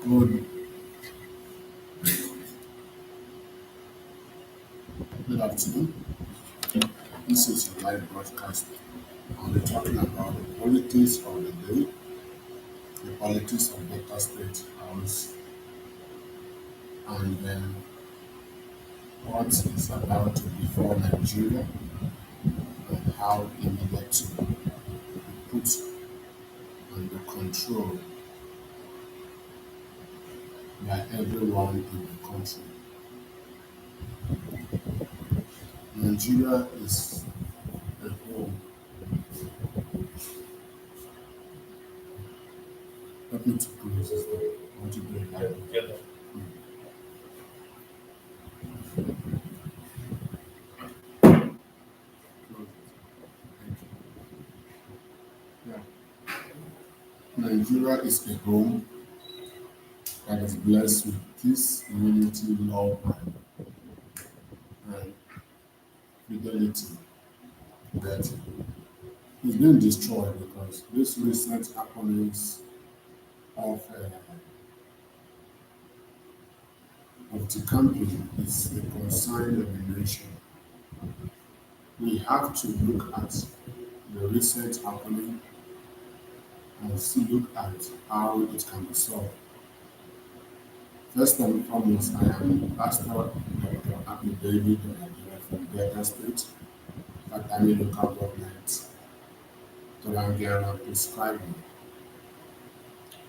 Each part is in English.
Good, good afternoon. This is a live broadcast. I'll be talking about the politics of the day, the politics of Delta State House, and then what is about to befall Nigeria and how it needed to be put under control by everyone in the country. Nigeria is a whole. Help me to close this thing. I want to do it live. Close it. Thank you. Yeah. Nigeria is a home that is blessed with peace, unity, love, and fidelity that is being destroyed because this recent happenings of of the camping is a concern of the nation. We have to look at the recent happening and see look at how it can be solved. First and foremost, I am Pastor Dr. Happy David from Delta State, Fatani Local Government, Torangera prescribing.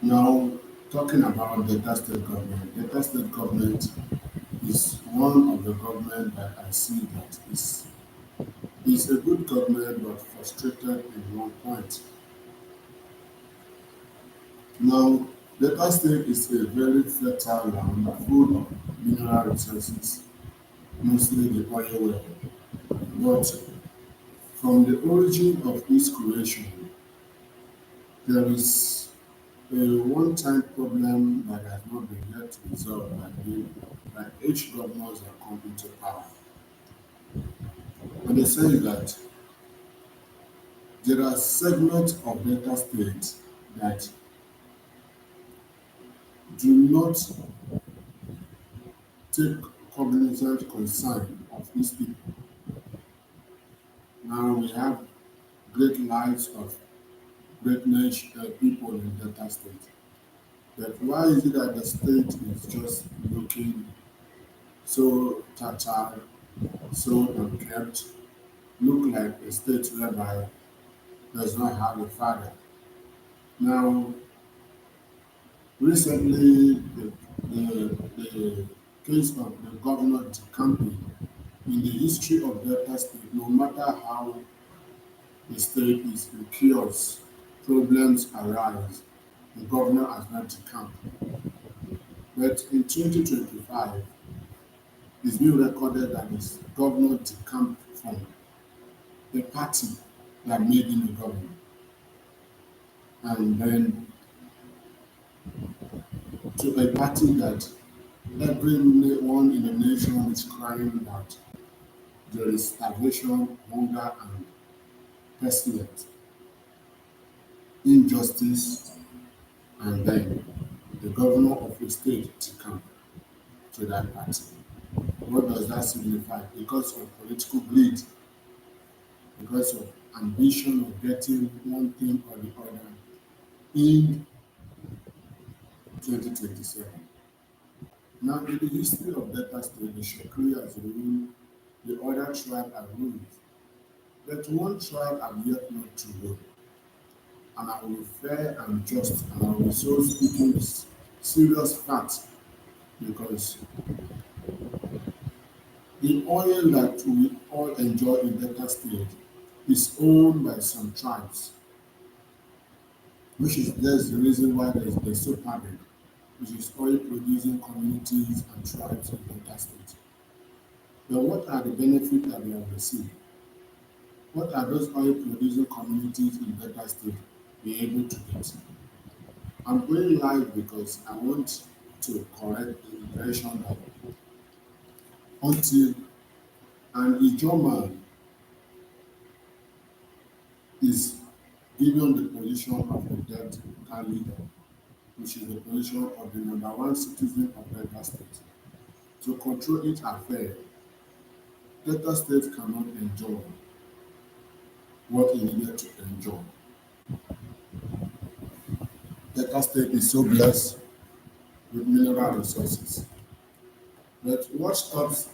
Now, talking about Delta State government is one of the government that I see that is a good government but frustrated in one point. Now, Delta State is a very fertile land full of mineral resources, mostly the oil well. But from the origin of its creation, there is a one-time problem that has not been yet resolved by each governors that come into power. And they say that there are segments of Delta State that do not take cognizant concern of these people. Now we have great lives of great nation, people in Delta State. But why is it that the state is just looking so tattered, so unkempt, look like a state whereby does not have a father? Now, recently, the case of the governor decamping in the history of Delta State, no matter how the state is in chaos, problems arise, the governor has not decamped. But in 2025, it's been recorded that the governor decamped from the party that made him a governor. And then to a party that everyone in the nation is crying that there is starvation, hunger, and pestilence, injustice, and then the governor of a state to come to that party. What does that signify? Because of political greed, because of ambition of getting one thing or the other in 2027. Now, in the history of Delta State, the Shekri has ruled, the other tribe have ruled, but one tribe have yet not to rule. And I will be fair and just, and I will be so speaking serious facts because the oil that we all enjoy in Delta State is owned by some tribes, which is that's the reason why there's so public, which is oil producing communities and tribes in Delta State. But what are the benefits that we have received? What are those oil producing communities in Delta State be able to get? I'm going live because I want to correct the impression that until an Ijoman is given the position of a Delta leader, which is the position of the number one citizen of Delta State. To control its affairs, Delta State cannot enjoy what it needed to enjoy. Delta State is so blessed with mineral resources. But what stops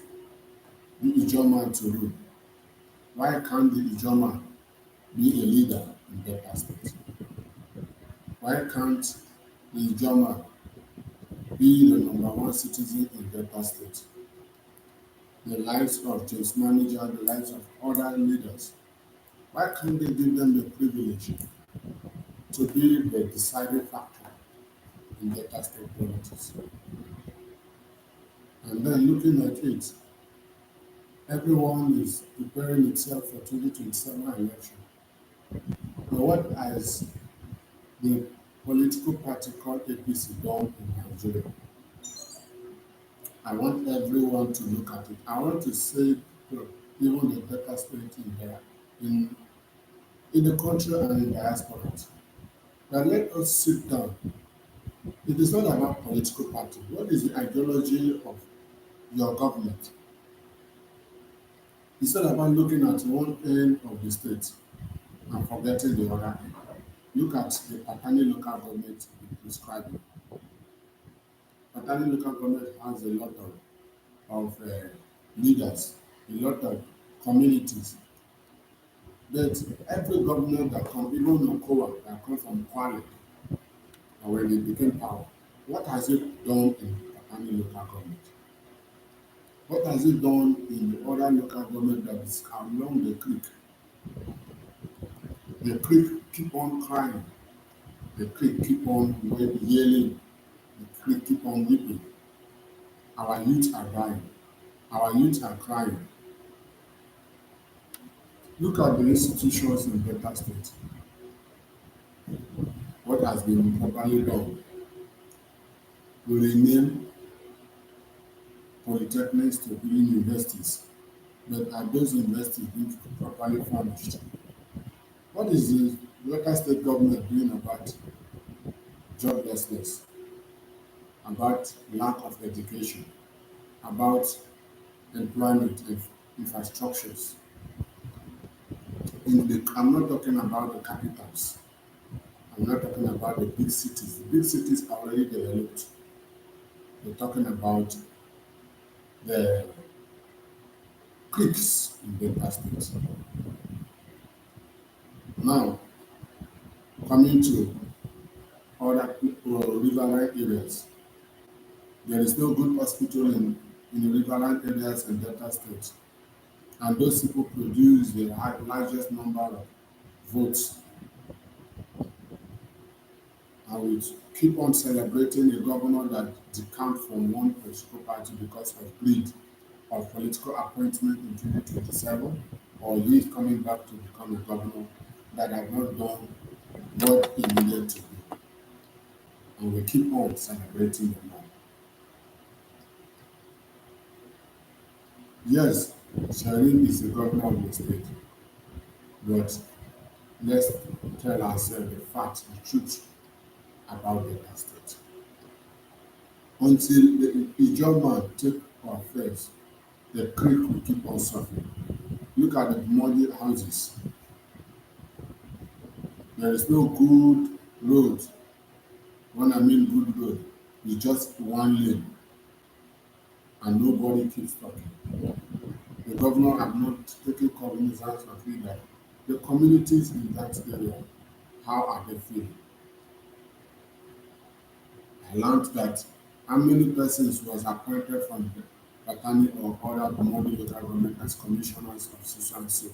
the Ijaw to rule? Why can't the Ijaw be a leader in Delta State? Why can't the Ijaw be the number one citizen in Delta State? The lives of James Manager, the lives of other leaders. Why can't they give them the privilege to be the deciding factor in Delta State politics? And then looking at it, everyone is preparing itself for 2027 election. But what has the political party called APC done in Nigeria? I want everyone to look at it. I want to say to even the Delta State in there, in the country and in diaspora, that let us sit down. It is not about political party. What is the ideology of your government? It's not about looking at one end of the state and forgetting the other end. Look at the Patani local government describing. Patani local government has a lot of leaders, a lot of communities. But every government that comes, even Nokoa that comes from Kwale, or when they became power, what has it done in Patani local government? What has it done in the other local government that is along the creek? The creek keep on crying. The creek keep on yelling. The creek keep on weeping. Our youth are dying. Our youth are crying. Look at the institutions in Delta State. What has been properly done? We rename polytechnics to be universities, but are those universities being properly furnished? What is the local state government doing about joblessness, about lack of education, about employment infrastructures? I'm not talking about the capitals. I'm not talking about the big cities. The big cities are already developed. We're talking about the creeks in Delta State. Now, coming to other riverine areas, there is no good hospital in the riverine areas in Delta State. And those people produce the largest number of votes. And we keep on celebrating a governor that decamped from one political party because of greed of political appointment in 2027, or he is coming back to become a governor that has not done what he needed to do. And we keep on celebrating the man. Yes, Sharim is the governor of the state, but let's tell ourselves the facts, the truth about the state. Until the Ijaw man take our affairs, the creek will keep on suffering. Look at the muddy houses. There is no good road. When I mean good road, it's just one lane and nobody keeps talking. The governor have not taken cognizance of it that the communities in that area, how are they feeling? I learned that how many persons was appointed from the Patani or other Bomodi local government as commissioners of so and so.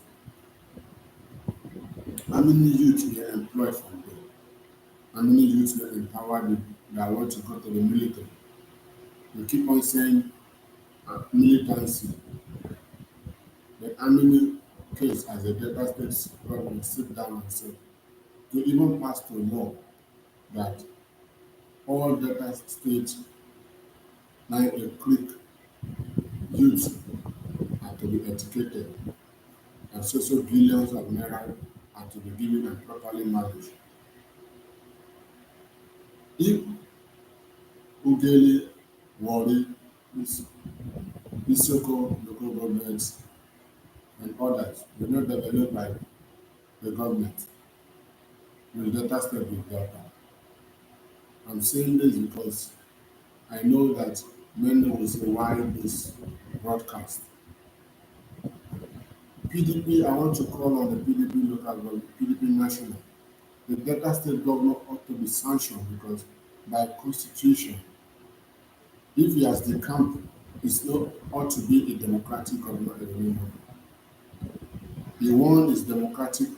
How many youth were employed from there? How many youth were empowered that want to go to the military? We keep on saying militancy, but how many case as a Delta State government sit down and say to even pass to law that all Delta State now a click youth are to be educated and so billions of naira are to be given and properly managed. If Ughelli, Warri, Is- Isoko local governments, and others were not developed by the government. The Delta State with Delta. I'm saying this because I know that many will say why this broadcast. PDP, I want to call on the PDP local government, PDP national. The Delta State governor ought to be sanctioned because by constitution, if he has the camp, it's not ought to be a democratic governor anymore. He won his democratic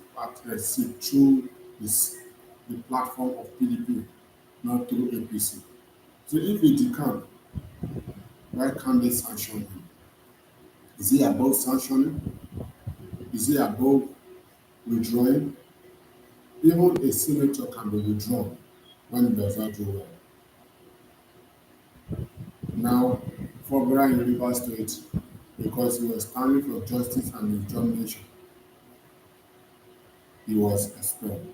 seat through the platform of PDP, not through APC. So if he decamp, why can't they sanction him? Is he above sanctioning? Is he above withdrawing? Even a senator can be withdrawn when he does not do well. Now, Fobra in Rivers State, because he was standing for justice and his domination, he was expelled.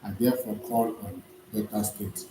I therefore call on Delta State.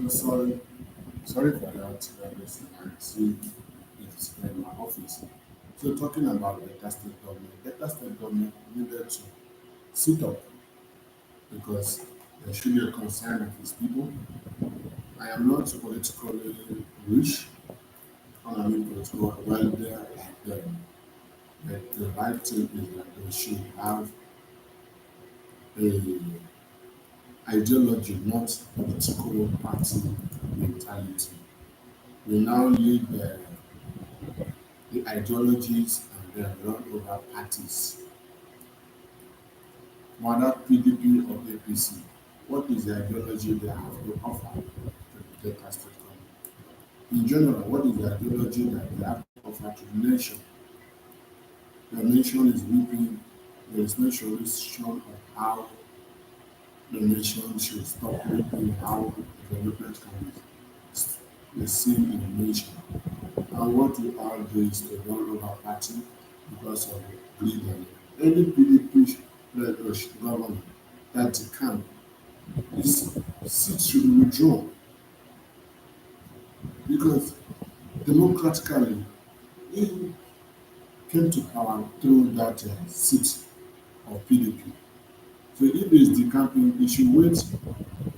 So sorry for that. I see it's in my office. So talking about Delta State government needed to sit up because there should be a concern of his people. I am not politically rich, and I'm not political well there like them. But the right thing is that they should have a ideology, not political party mentality. We now leave the ideologies and then run over parties. Whether PDP or APC, what is the ideology they have to offer to the Delta State government? In general, what is the ideology that they have to offer to the nation? The nation is weeping. There is no solution of how the nation should stop weeping, how development can be seen in the nation. And what we all do is to run over party because of greed. And any PDP led government that can, this seat should be withdrawn because democratically he came to power through that seat of PDP. So if he is decamping, he should wait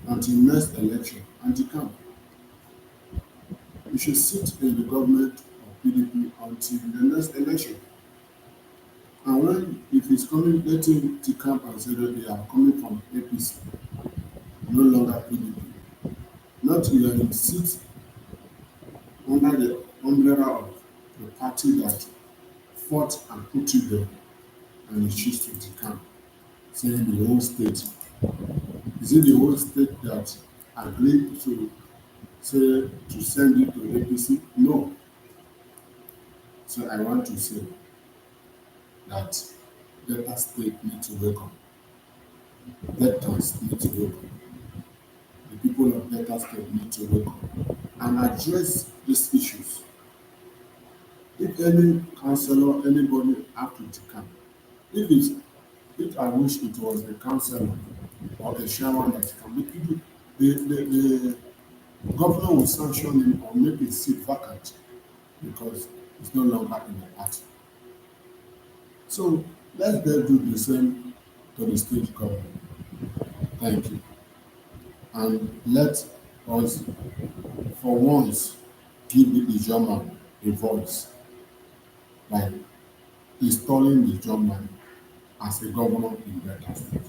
until next election and decamp. He should sit in the government of PDP until the next election. And when if he's coming, let him decamp and say that they are coming from APC, no longer PDP. Not let him sit under the umbrella of the party that fought and put you there and he choose to decamp, saying the whole state. Is it the whole state that agreed to say to send it to APC? No. So I want to say that Delta State need to wake up. Deltas need to wake up. The people of Delta State need to wake up and address these issues. If any councillor, anybody have to decamp, if it's if I wish it was a councillor or a chairman that can, the governor will sanction him or make a seat vacant because it's no longer in the party. So let them do the same to the state government. Thank you. And let us, for once, give the German a voice by installing the German as a governor in Delta State.